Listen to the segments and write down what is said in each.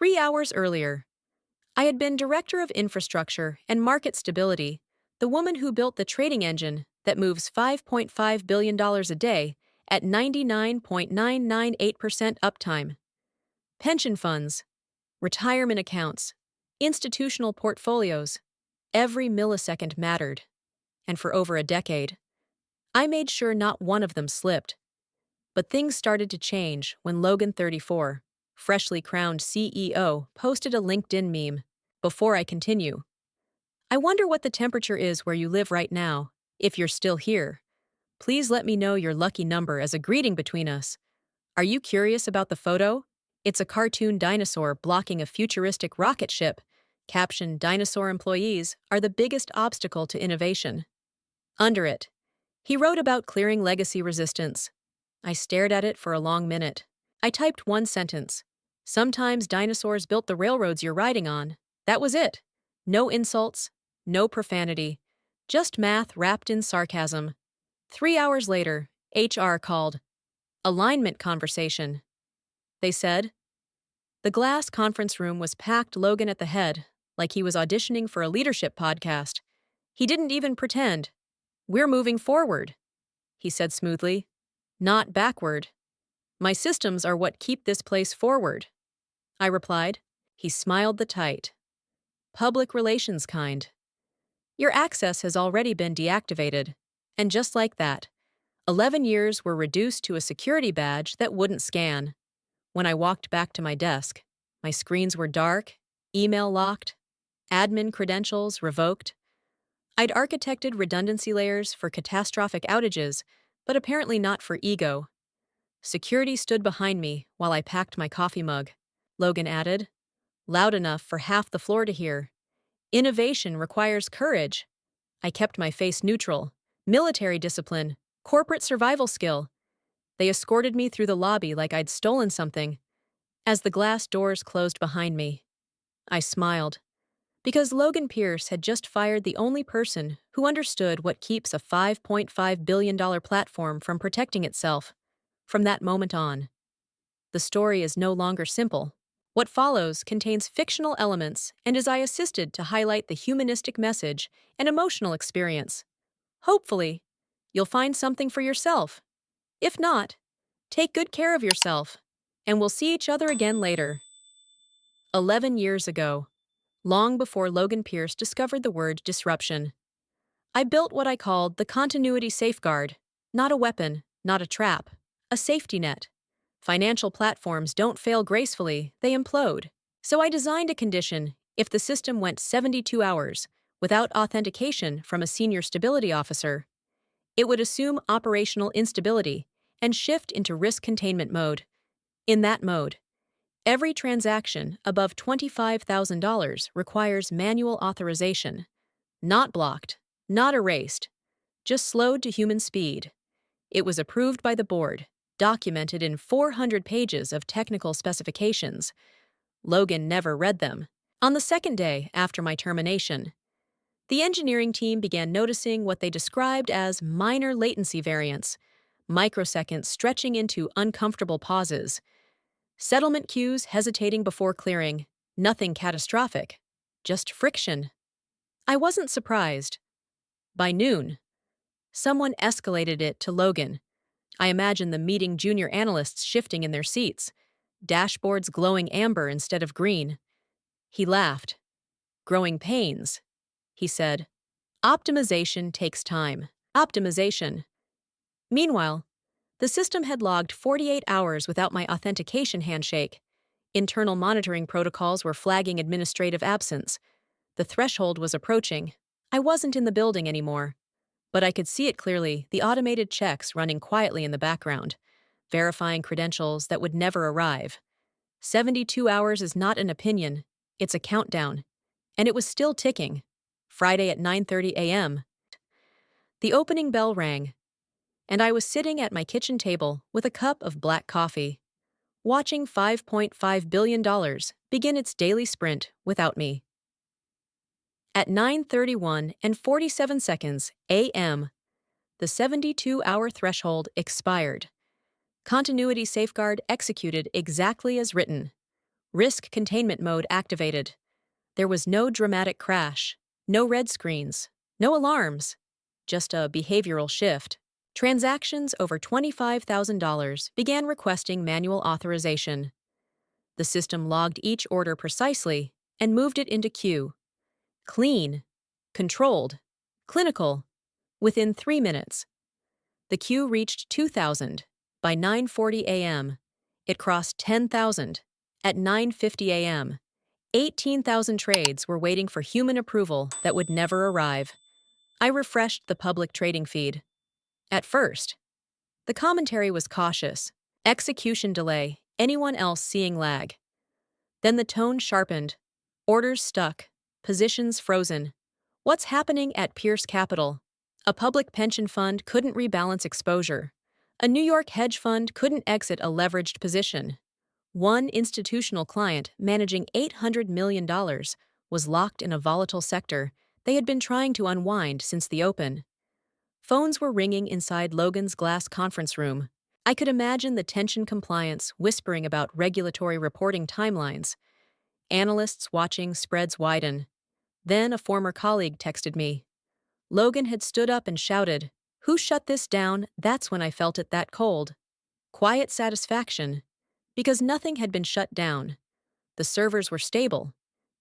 3 hours earlier, I had been Director of Infrastructure and Market Stability, the woman who built the trading engine that moves $5.5 billion a day at 99.998% uptime. Pension funds, retirement accounts, institutional portfolios, every millisecond mattered. And for over a decade, I made sure not one of them slipped. But things started to change when Logan 34, freshly crowned CEO, posted a LinkedIn meme. Before I continue, I wonder what the temperature is where you live right now. If you're still here, please let me know your lucky number as a greeting between us. Are you curious about the photo? It's a cartoon dinosaur blocking a futuristic rocket ship. Caption: Dinosaur employees are the biggest obstacle to innovation. Under it, he wrote about clearing legacy resistance. I stared at it for a long minute. I typed one sentence. Sometimes dinosaurs built the railroads you're riding on. That was it. No insults, no profanity, just math wrapped in sarcasm. 3 hours later, HR called. Alignment conversation. They said. The glass conference room was packed, Logan at the head, like he was auditioning for a leadership podcast. He didn't even pretend. We're moving forward, he said smoothly. Not backward. My systems are what keep this place forward, I replied. He smiled the tight, public relations kind. Your access has already been deactivated. And just like that, 11 years were reduced to a security badge that wouldn't scan. When I walked back to my desk, my screens were dark, email locked, admin credentials revoked. I'd architected redundancy layers for catastrophic outages, but apparently not for ego. Security stood behind me while I packed my coffee mug. Logan added, loud enough for half the floor to hear. Innovation requires courage. I kept my face neutral. Military discipline, corporate survival skill. They escorted me through the lobby like I'd stolen something. As the glass doors closed behind me, I smiled. Because Logan Pierce had just fired the only person who understood what keeps a $5.5 billion platform from protecting itself. From that moment on, the story is no longer simple. What follows contains fictional elements and is I assisted to highlight the humanistic message and emotional experience. Hopefully, you'll find something for yourself. If not, take good care of yourself, and we'll see each other again later. 11 years ago, long before Logan Pierce discovered the word disruption, I built what I called the continuity safeguard. Not a weapon, not a trap, a safety net. Financial platforms don't fail gracefully, they implode. So I designed a condition: if the system went 72 hours without authentication from a senior stability officer, it would assume operational instability and shift into risk containment mode. In that mode, every transaction above $25,000 requires manual authorization. Not blocked, not erased, just slowed to human speed. It was approved by the board, documented in 400 pages of technical specifications. Logan never read them. On the second day after my termination, the engineering team began noticing what they described as minor latency variance, microseconds stretching into uncomfortable pauses, settlement queues hesitating before clearing. Nothing catastrophic, just friction. I wasn't surprised. By noon, someone escalated it to Logan. I imagine the meeting junior analysts shifting in their seats, dashboards glowing amber instead of green. He laughed. Growing pains, he said. Optimization takes time. Optimization. Meanwhile, the system had logged 48 hours without my authentication handshake. Internal monitoring protocols were flagging administrative absence. The threshold was approaching. I wasn't in the building anymore, but I could see it clearly, the automated checks running quietly in the background, verifying credentials that would never arrive. 72 hours is not an opinion, it's a countdown. And it was still ticking. Friday at 9:30 a.m. The opening bell rang, and I was sitting at my kitchen table with a cup of black coffee, watching $5.5 billion begin its daily sprint without me. At 9:31 and 47 seconds a.m., the 72-hour threshold expired. Continuity safeguard executed exactly as written. Risk containment mode activated. There was no dramatic crash, no red screens, no alarms, just a behavioral shift. Transactions over $25,000 began requesting manual authorization. The system logged each order precisely and moved it into queue. Clean, controlled, clinical. Within 3 minutes, the queue reached 2,000. By 9:40 a.m., it crossed 10,000. At 9:50 a.m., 18,000 trades were waiting for human approval that would never arrive. I refreshed the public trading feed. At first, the commentary was cautious. Execution delay, anyone else seeing lag. Then the tone sharpened. Orders stuck. Positions frozen. What's happening at Pierce Capital? A public pension fund couldn't rebalance exposure. A New York hedge fund couldn't exit a leveraged position. One institutional client managing $800 million was locked in a volatile sector they had been trying to unwind since the open. Phones were ringing inside Logan's glass conference room. I could imagine the tension compliance whispering about regulatory reporting timelines. Analysts watching spreads widen. Then a former colleague texted me. Logan had stood up and shouted, "Who shut this down?" That's when I felt it that cold. Quiet satisfaction. Because nothing had been shut down. The servers were stable.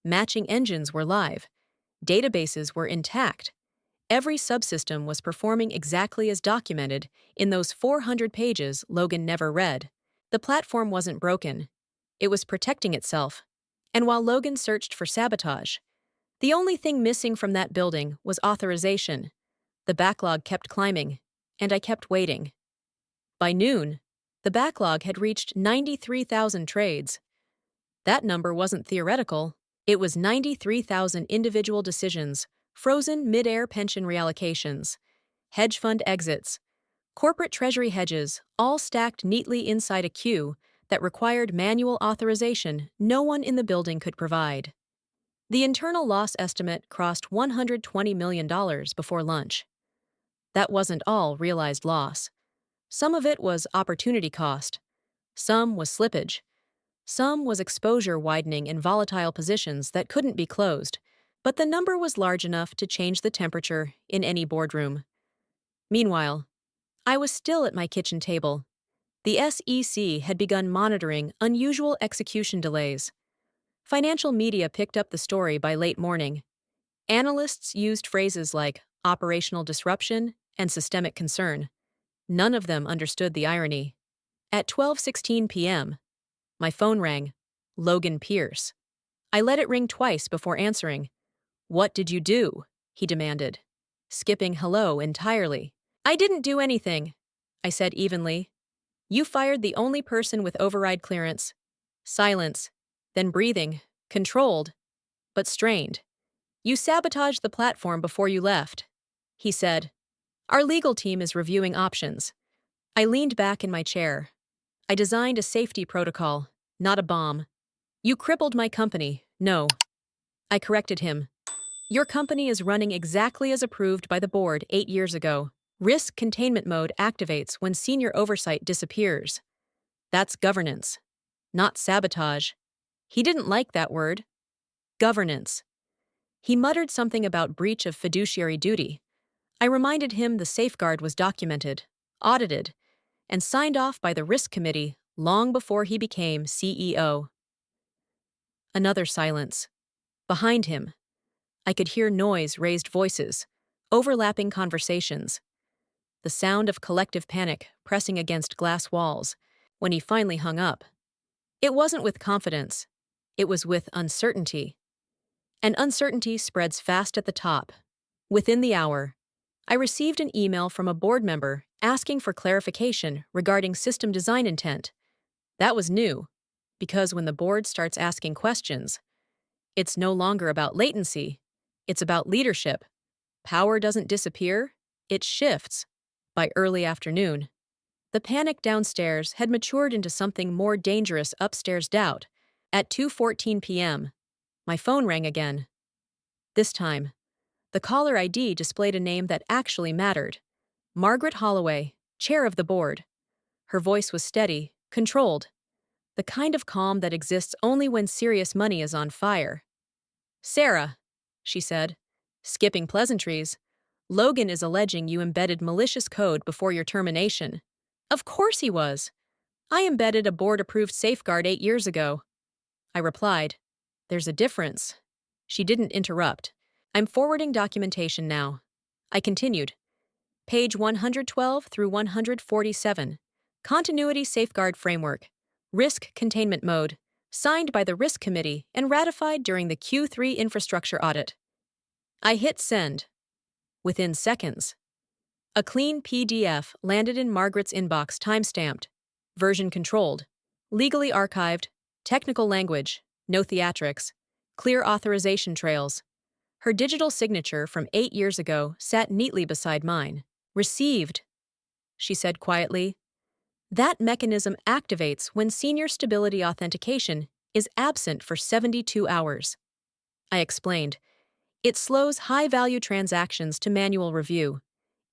Matching engines were live. Databases were intact. Every subsystem was performing exactly as documented in those 400 pages Logan never read. The platform wasn't broken. It was protecting itself. And while Logan searched for sabotage, the only thing missing from that building was authorization. The backlog kept climbing, and I kept waiting. By noon, the backlog had reached 93,000 trades. That number wasn't theoretical. It was 93,000 individual decisions, frozen mid-air pension reallocations, hedge fund exits, corporate treasury hedges, all stacked neatly inside a queue that required manual authorization no one in the building could provide. The internal loss estimate crossed $120 million before lunch. That wasn't all realized loss. Some of it was opportunity cost. Some was slippage. Some was exposure widening in volatile positions that couldn't be closed, but the number was large enough to change the temperature in any boardroom. Meanwhile, I was still at my kitchen table. The SEC had begun monitoring unusual execution delays. Financial media picked up the story by late morning. Analysts used phrases like operational disruption and systemic concern. None of them understood the irony. At 12:16 p.m., my phone rang. Logan Pierce. I let it ring twice before answering. "What did you do?" he demanded, skipping hello entirely. "I didn't do anything," I said evenly. "You fired the only person with override clearance." Silence, then breathing, controlled, but strained. "You sabotaged the platform before you left," he said. "Our legal team is reviewing options." I leaned back in my chair. I designed a safety protocol, not a bomb. "You crippled my company." "No." I corrected him. "Your company is running exactly as approved by the board 8 years ago. Risk containment mode activates when senior oversight disappears. That's governance, not sabotage." He didn't like that word. Governance. He muttered something about breach of fiduciary duty. I reminded him the safeguard was documented, audited, and signed off by the risk committee long before he became CEO. Another silence. Behind him, I could hear noise, raised voices, overlapping conversations, the sound of collective panic pressing against glass walls. When he finally hung up, it wasn't with confidence, it was with uncertainty. And uncertainty spreads fast at the top. Within the hour, I received an email from a board member asking for clarification regarding system design intent. That was new, because when the board starts asking questions, it's no longer about latency, it's about leadership. Power doesn't disappear, it shifts. By early afternoon, the panic downstairs had matured into something more dangerous upstairs. Doubt. At 2:14 p.m., my phone rang again. This time, the caller ID displayed a name that actually mattered. Margaret Holloway, chair of the board. Her voice was steady, controlled. the kind of calm that exists only when serious money is on fire. "Sarah," she said, skipping pleasantries, "Logan is alleging you embedded malicious code before your termination." Of course he was. I embedded a board-approved safeguard 8 years ago. I replied. There's a difference. She didn't interrupt. I'm forwarding documentation now. I continued. Page 112 through 147. Continuity Safeguard Framework. Risk Containment Mode. Signed by the Risk Committee and ratified during the Q3 infrastructure audit. I hit send. Within seconds. A clean PDF landed in Margaret's inbox, timestamped, version controlled, legally archived, technical language, no theatrics, clear authorization trails. Her digital signature from 8 years ago sat neatly beside mine. Received, she said quietly. That mechanism activates when senior stability authentication is absent for 72 hours. I explained. It slows high-value transactions to manual review.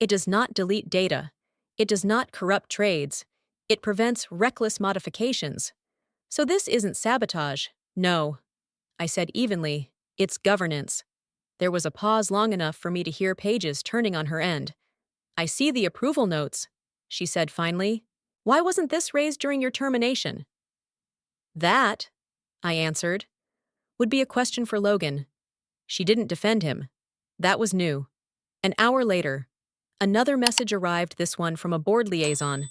It does not delete data. It does not corrupt trades. It prevents reckless modifications. So this isn't sabotage. No, I said evenly. It's governance. There was a pause long enough for me to hear pages turning on her end. I see the approval notes, she said finally. Why wasn't this raised during your termination? That, I answered, would be a question for Logan. She didn't defend him. That was new. An hour later, another message arrived, this one from a board liaison.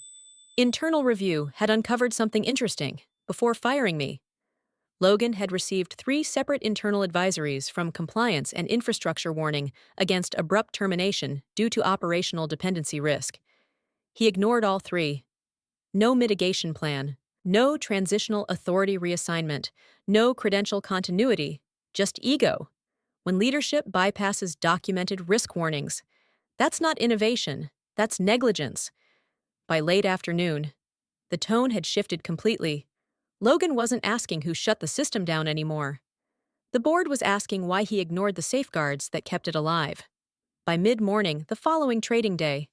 Internal review had uncovered something interesting before firing me. Logan had received 3 separate internal advisories from compliance and infrastructure warning against abrupt termination due to operational dependency risk. He ignored all 3. No mitigation plan, no transitional authority reassignment, no credential continuity, just ego. When leadership bypasses documented risk warnings, that's not innovation, that's negligence. By late afternoon, the tone had shifted completely. Logan wasn't asking who shut the system down anymore. The board was asking why he ignored the safeguards that kept it alive. By mid-morning the following trading day,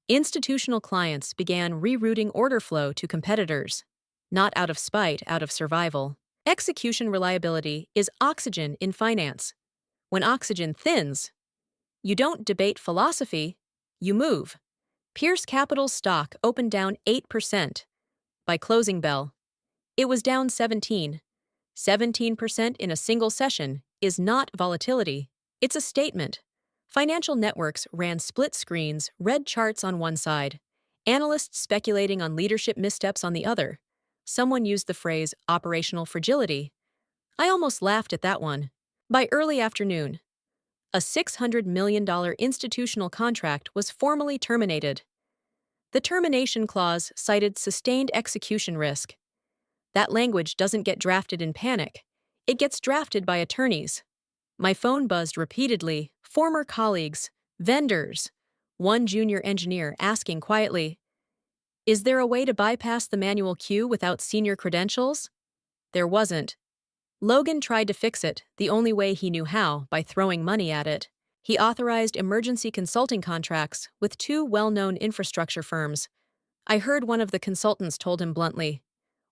institutional clients began rerouting order flow to competitors. Not out of spite, out of survival. Execution reliability is oxygen in finance. When oxygen thins, you don't debate philosophy, you move. Pierce Capital's stock opened down 8%. By closing bell, it was down 17%. 17% in a single session is not volatility, it's a statement. Financial networks ran split screens, red charts on one side, analysts speculating on leadership missteps on the other. Someone used the phrase operational fragility. I almost laughed at that one. By early afternoon, a $600 million institutional contract was formally terminated. The termination clause cited sustained execution risk. That language doesn't get drafted in panic. It gets drafted by attorneys. My phone buzzed repeatedly, former colleagues, vendors, one junior engineer asking quietly, "Is there a way to bypass the manual queue without senior credentials?" There wasn't. Logan tried to fix it, the only way he knew how, by throwing money at it. He authorized emergency consulting contracts with 2 well-known infrastructure firms. I heard one of the consultants told him bluntly,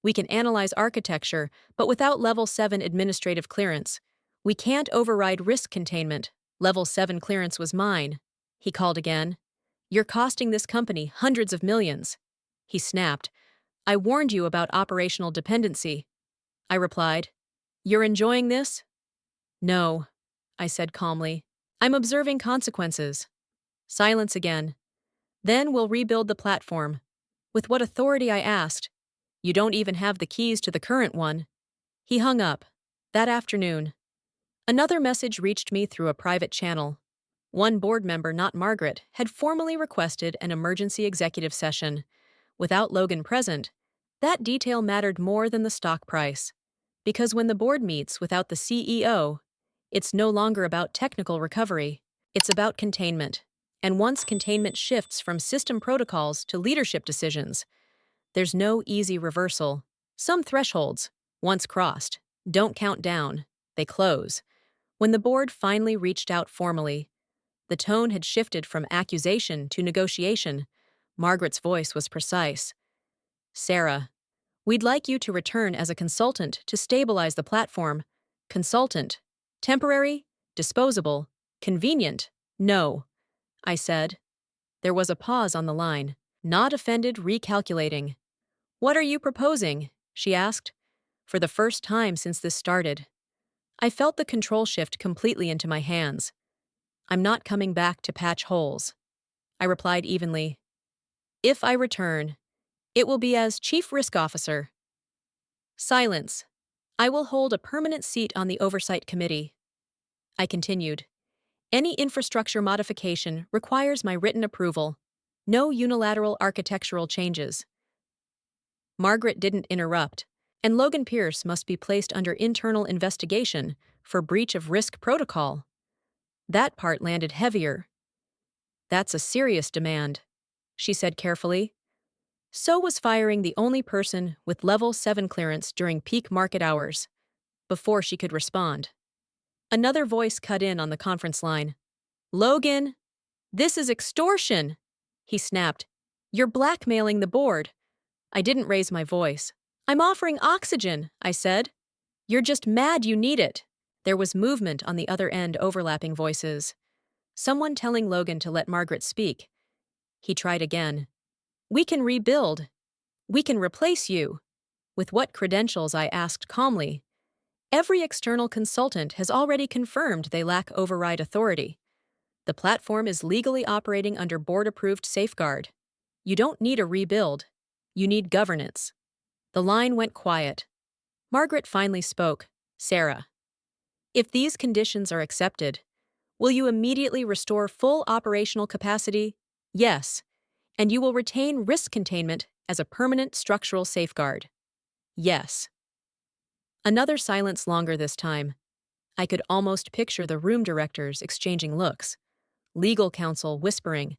"We can analyze architecture, but without Level 7 administrative clearance. We can't override risk containment. Level 7 clearance was mine." He called again. "You're costing this company hundreds of millions." He snapped. "I warned you about operational dependency." I replied. "You're enjoying this?" "No," I said calmly. "I'm observing consequences." Silence again. "Then we'll rebuild the platform." With what authority, I asked. "You don't even have the keys to the current one." He hung up. That afternoon, another message reached me through a private channel. One board member, not Margaret, had formally requested an emergency executive session. Without Logan present, that detail mattered more than the stock price. Because when the board meets without the CEO, it's no longer about technical recovery. It's about containment. And once containment shifts from system protocols to leadership decisions, there's no easy reversal. Some thresholds, once crossed, don't count down. They close. When the board finally reached out formally, the tone had shifted from accusation to negotiation. Margaret's voice was precise. "Sarah, We'd like you to return as a consultant to stabilize the platform. Consultant. Temporary, disposable, convenient. No, I said. There was a pause on the line. Not offended, recalculating. What are you proposing? She asked. For the first time since this started. I felt the control shift completely into my hands. I'm not coming back to patch holes. I replied evenly. If I return, it will be as Chief Risk Officer. Silence. I will hold a permanent seat on the Oversight Committee. I continued. Any infrastructure modification requires my written approval. No unilateral architectural changes. Margaret didn't interrupt, and Logan Pierce must be placed under internal investigation for breach of risk protocol. That part landed heavier. That's a serious demand, she said carefully. So was firing the only person with level 7 clearance during peak market hours. Before she could respond, another voice cut in on the conference line. Logan, this is extortion, he snapped. You're blackmailing the board. I didn't raise my voice. I'm offering oxygen, I said. You're just mad you need it. There was movement on the other end, overlapping voices. Someone telling Logan to let Margaret speak. He tried again. We can rebuild. We can replace you. With what credentials? I asked calmly. Every external consultant has already confirmed they lack override authority. The platform is legally operating under board-approved safeguard. You don't need a rebuild. You need governance. The line went quiet. Margaret finally spoke. Sarah. If these conditions are accepted, will you immediately restore full operational capacity? Yes. And you will retain risk containment as a permanent structural safeguard. Yes. Another silence, longer this time. I could almost picture the room directors exchanging looks. Legal counsel whispering.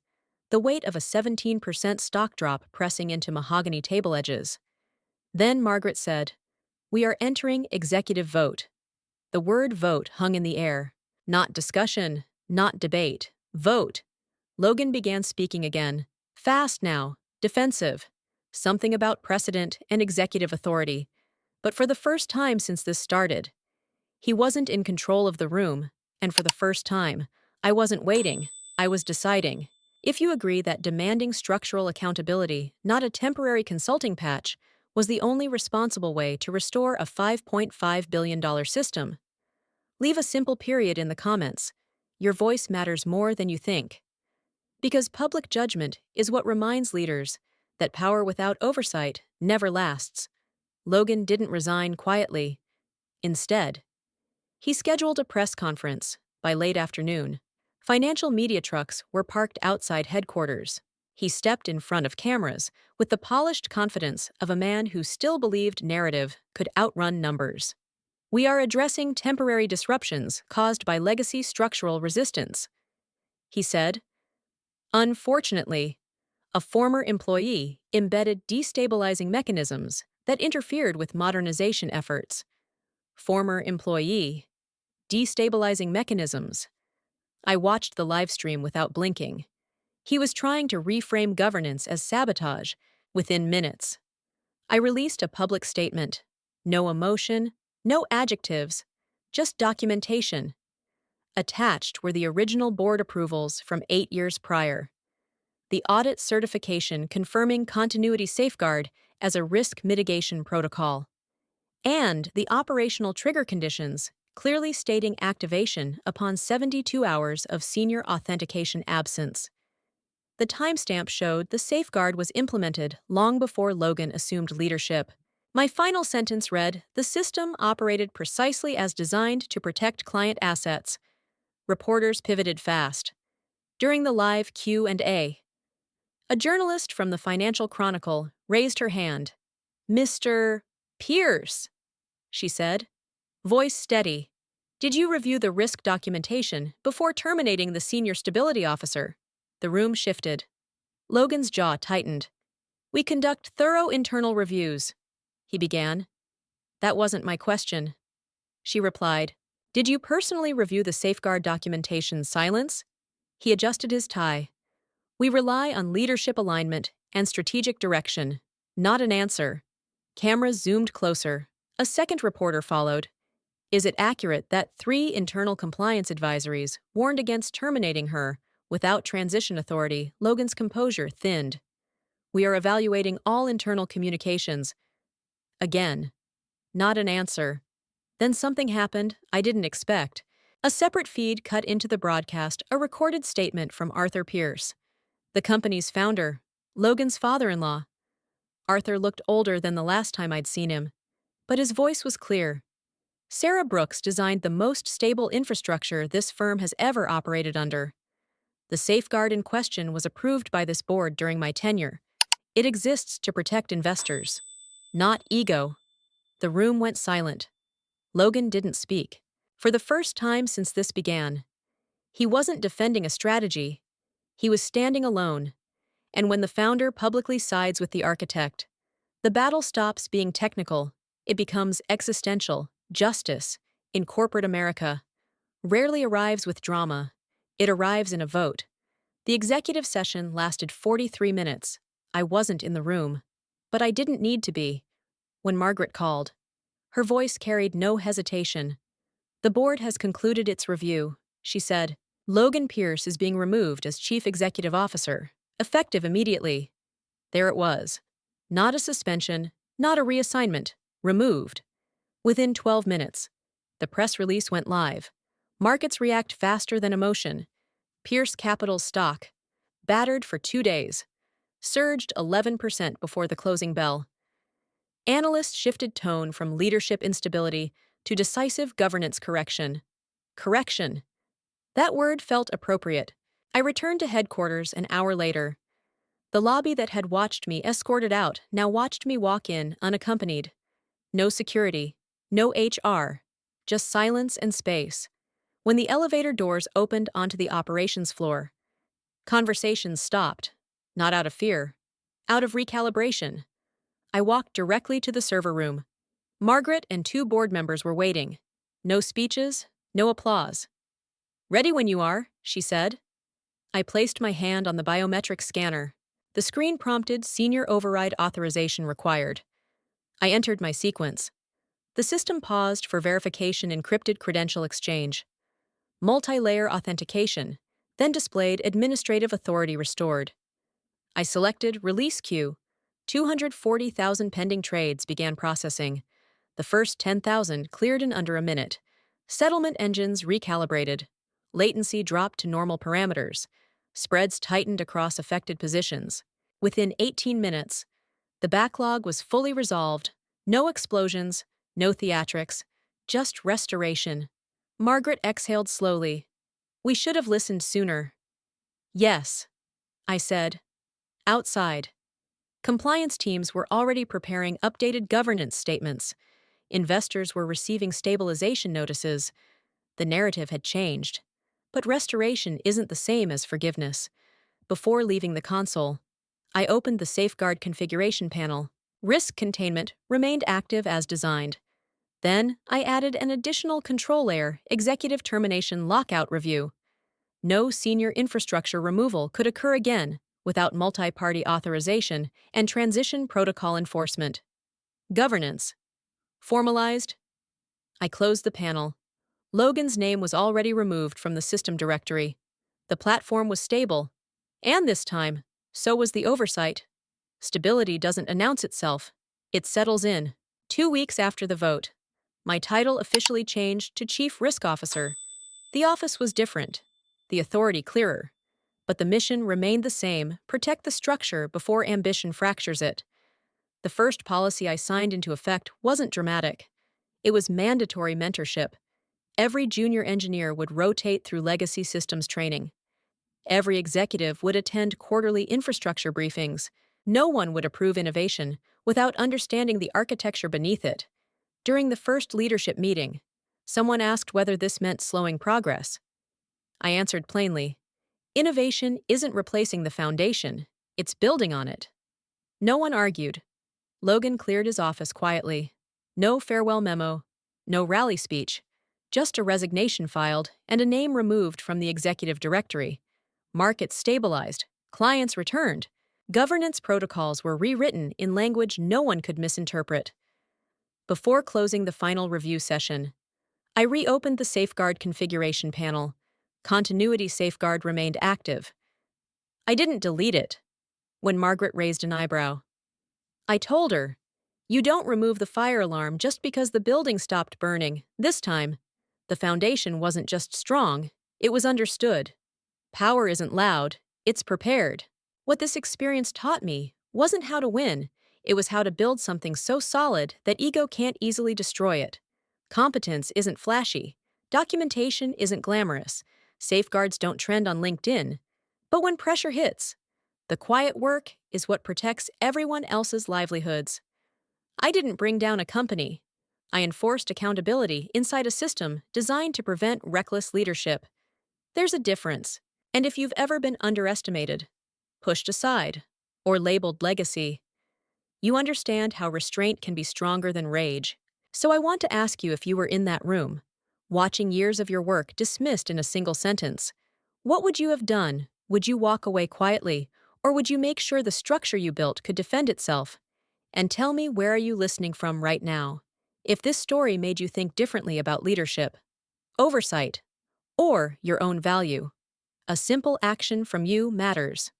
The weight of a 17% stock drop pressing into mahogany table edges. Then Margaret said, We are entering executive vote. The word vote hung in the air. Not discussion, not debate. Vote. Logan began speaking again. Fast now, defensive. Something about precedent and executive authority. But for the first time since this started, he wasn't in control of the room, and for the first time, I wasn't waiting, I was deciding. If you agree that demanding structural accountability, not a temporary consulting patch, was the only responsible way to restore a $5.5 billion system, leave a simple period in the comments. Your voice matters more than you think. Because public judgment is what reminds leaders that power without oversight never lasts. Logan didn't resign quietly. Instead, he scheduled a press conference by late afternoon. Financial media trucks were parked outside headquarters. He stepped in front of cameras with the polished confidence of a man who still believed narrative could outrun numbers. We are addressing temporary disruptions caused by legacy structural resistance, he said. Unfortunately, a former employee embedded destabilizing mechanisms that interfered with modernization efforts. Former employee. Destabilizing mechanisms. I watched the live stream without blinking. He was trying to reframe governance as sabotage within minutes. I released a public statement. No emotion, no adjectives, just documentation. Attached were the original board approvals from 8 years prior. The audit certification confirming continuity safeguard as a risk mitigation protocol. And the operational trigger conditions clearly stating activation upon 72 hours of senior authentication absence. The timestamp showed the safeguard was implemented long before Logan assumed leadership. My final sentence read, The system operated precisely as designed to protect client assets. Reporters pivoted fast. During the live Q&A, a journalist from the Financial Chronicle raised her hand. Mr. Pierce, she said, voice steady. Did you review the risk documentation before terminating the senior stability officer? The room shifted. Logan's jaw tightened. We conduct thorough internal reviews, he began. That wasn't my question. She replied. Did you personally review the safeguard documentation? Silence? He adjusted his tie. We rely on leadership alignment and strategic direction, not an answer. Cameras zoomed closer. A second reporter followed. Is it accurate that 3 internal compliance advisories warned against terminating her without transition authority? Logan's composure thinned. We are evaluating all internal communications. Again. Not an answer. Then something happened I didn't expect. A separate feed cut into the broadcast a recorded statement from Arthur Pierce, the company's founder, Logan's father-in-law. Arthur looked older than the last time I'd seen him, but his voice was clear. Sarah Brooks designed the most stable infrastructure this firm has ever operated under. The safeguard in question was approved by this board during my tenure. It exists to protect investors, not ego. The room went silent. Logan didn't speak. For the first time since this began, he wasn't defending a strategy. He was standing alone. And when the founder publicly sides with the architect, the battle stops being technical. It becomes existential. Justice, in corporate America, rarely arrives with drama. It arrives in a vote. The executive session lasted 43 minutes. I wasn't in the room. But I didn't need to be. When Margaret called, her voice carried no hesitation. The board has concluded its review, she said. Logan Pierce is being removed as chief executive officer, effective immediately. There it was. Not a suspension, not a reassignment, removed. Within 12 minutes, the press release went live. Markets react faster than emotion. Pierce Capital's stock, battered for 2 days, surged 11% before the closing bell. Analysts shifted tone from leadership instability to decisive governance correction. Correction. That word felt appropriate. I returned to headquarters an hour later. The lobby that had watched me escorted out now watched me walk in unaccompanied. No security. No HR, just silence and space. When the elevator doors opened onto the operations floor, conversations stopped, not out of fear, out of recalibration. I walked directly to the server room. Margaret and 2 board members were waiting. No speeches, no applause. Ready when you are, she said. I placed my hand on the biometric scanner. The screen prompted senior override authorization required. I entered my sequence. The system paused for verification encrypted credential exchange. Multi-layer authentication, then displayed administrative authority restored. I selected Release Queue. 240,000 pending trades began processing. The first 10,000 cleared in under a minute. Settlement engines recalibrated. Latency dropped to normal parameters. Spreads tightened across affected positions. Within 18 minutes, the backlog was fully resolved. No explosions, no theatrics, just restoration. Margaret exhaled slowly. We should have listened sooner. Yes, I said. Outside. Compliance teams were already preparing updated governance statements. Investors were receiving stabilization notices. The narrative had changed. But restoration isn't the same as forgiveness. Before leaving the console, I opened the safeguard configuration panel. Risk containment remained active as designed. Then, I added an additional control layer, executive termination lockout review. No senior infrastructure removal could occur again without multi-party authorization and transition protocol enforcement. Governance. Formalized. I closed the panel. Logan's name was already removed from the system directory. The platform was stable. And this time, so was the oversight. Stability doesn't announce itself. It settles in. 2 weeks after the vote, my title officially changed to Chief Risk Officer. The office was different, the authority clearer. But the mission remained the same: protect the structure before ambition fractures it. The first policy I signed into effect wasn't dramatic. It was mandatory mentorship. Every junior engineer would rotate through legacy systems training. Every executive would attend quarterly infrastructure briefings. No one would approve innovation without understanding the architecture beneath it. During the first leadership meeting, someone asked whether this meant slowing progress. I answered plainly, innovation isn't replacing the foundation, it's building on it. No one argued. Logan cleared his office quietly. No farewell memo, no rally speech, just a resignation filed and a name removed from the executive directory. Markets stabilized, clients returned, Governance protocols were rewritten in language no one could misinterpret. Before closing the final review session, I reopened the safeguard configuration panel. Continuity safeguard remained active. I didn't delete it. When Margaret raised an eyebrow, I told her, "You don't remove the fire alarm just because the building stopped burning. This time, the foundation wasn't just strong, it was understood. Power isn't loud, it's prepared." What this experience taught me wasn't how to win, it was how to build something so solid that ego can't easily destroy it. Competence isn't flashy, documentation isn't glamorous, safeguards don't trend on LinkedIn. But when pressure hits, the quiet work is what protects everyone else's livelihoods. I didn't bring down a company. I enforced accountability inside a system designed to prevent reckless leadership. There's a difference. And if you've ever been underestimated, pushed aside, or labeled legacy, you understand how restraint can be stronger than rage. So I want to ask you, if you were in that room, watching years of your work dismissed in a single sentence, what would you have done? Would you walk away quietly, or would you make sure the structure you built could defend itself? And tell me, where are you listening from right now? If this story made you think differently about leadership, oversight, or your own value, a simple action from you matters.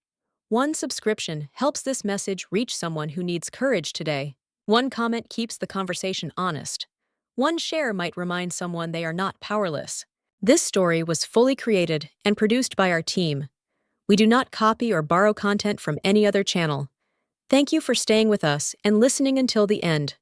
One subscription helps this message reach someone who needs courage today. One comment keeps the conversation honest. One share might remind someone they are not powerless. This story was fully created and produced by our team. We do not copy or borrow content from any other channel. Thank you for staying with us and listening until the end.